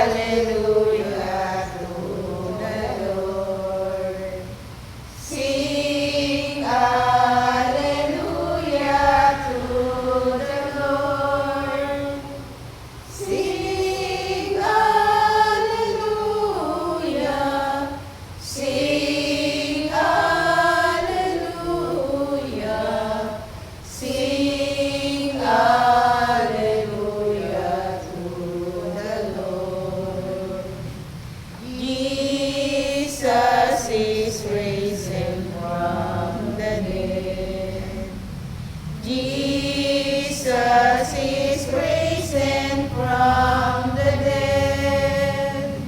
hallelujah to the Lord. Sing hallelujah to the Lord. Sing hallelujah. Sing hallelujah. Sing hallelujah to the Lord. Jesus is risen from the dead. Jesus is risen from the dead.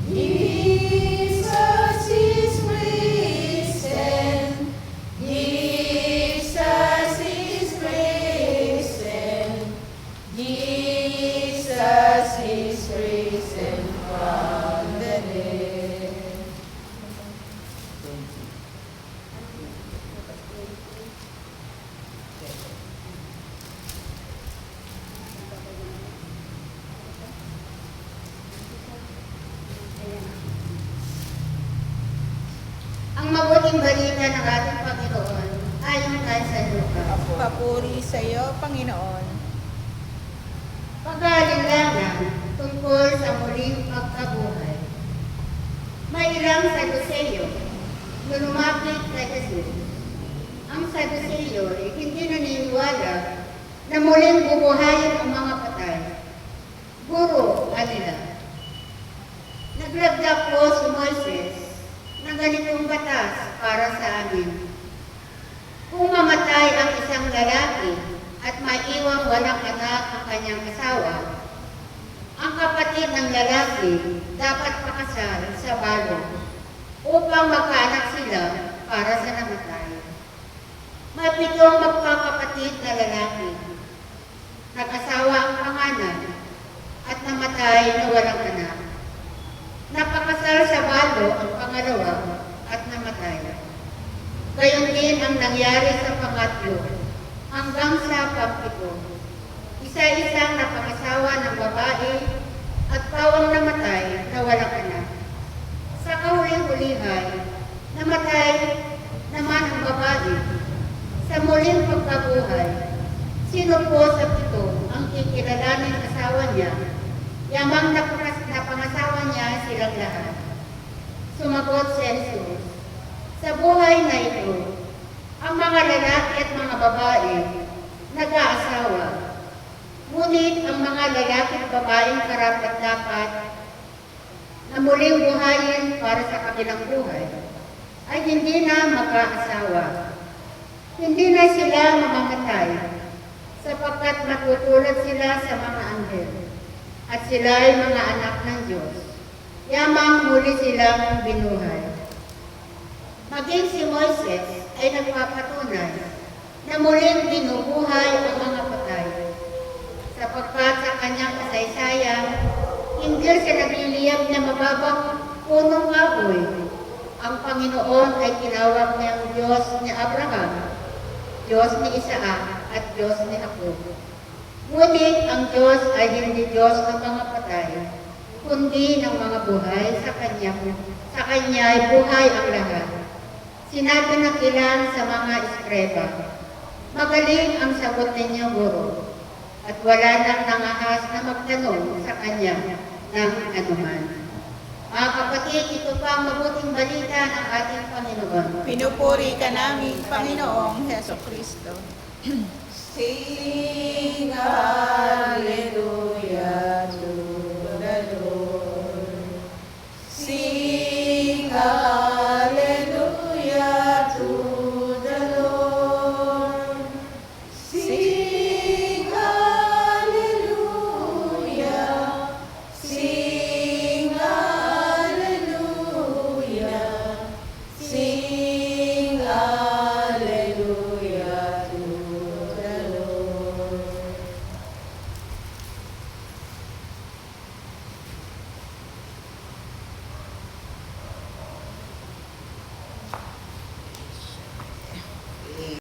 Jesus is risen. Jesus is risen. Jesus is risen from the dead. Ang mabuting balita ng ating Panginoon ayon kay San Lucas. Papuri sa iyo, Panginoon. Pag-aalinlangan tungkol sa muling pagkabuhay. May ilang Saduceo na lumapit kay Jesus. Ang Saduceo ay hindi naniniwala na muling bubuhayin ang mga patay. Guro, kanila. Naglagda po si Moises ng ganitong batas para sa amin. Kung mamatay ang isang lalaki at maiwang walang anak ang kanyang asawa, ang kapatid ng lalaki dapat pakasal sa balo upang magkaanak sila para sa namatay. May 7 magkakapatid na lalaki. Nag-asawa ang panganay at namatay na walang anak. Napakasal sa balo ang pangalawa at namatay. Gayon din ang nangyari sa pangatlo hanggang sa pang-7. Isa-isang napangasawa ng babae at pawang namatay na walang anak. Sa kahuling-hulihan, namatay naman ang babae. Sa muling pagkabuhay, sino po sa 7 ang kikilalanin asawa niya? Yamang napangasawa niya silang lahat. Sumagot si Jesus, sa buhay na ito, ang mga lalaki at mga babae nag-aasawa. Ngunit ang mga lalaki at babaeng karapat-dapat na muling buhayin para sa kabilang buhay ay hindi na mag-aasawa. Hindi na sila mamamatay sapagkat matutulad sila sa mga anghel at sila ay mga anak ng Diyos. Yamang muli silang binuhay. Maging si Moises ay nagpapatunay na muling binubuhay ang mga patay. Sapagkat sa kanyang kasaysayan, hindi siya nagliliyab na mababang punong kahoy. Ang Panginoon ay tinawag niyang Diyos ni Abraham, Diyos ni Isaac at Diyos ni Jacob. Ngunit ang Diyos ay hindi Diyos ng mga patay, kundi ng mga buhay sa Kanya ay buhay ang lahat. Sinabi ng ilan sa mga eskreba, magaling ang sagot ninyo, Guro, at wala nang nangahas na magtanong sa Kanya ng anuman. Mga kapatid, ito pa ang mabuting balita ng ating Panginoon. Pinupuri ka namin, Panginoong Heso Kristo. Sing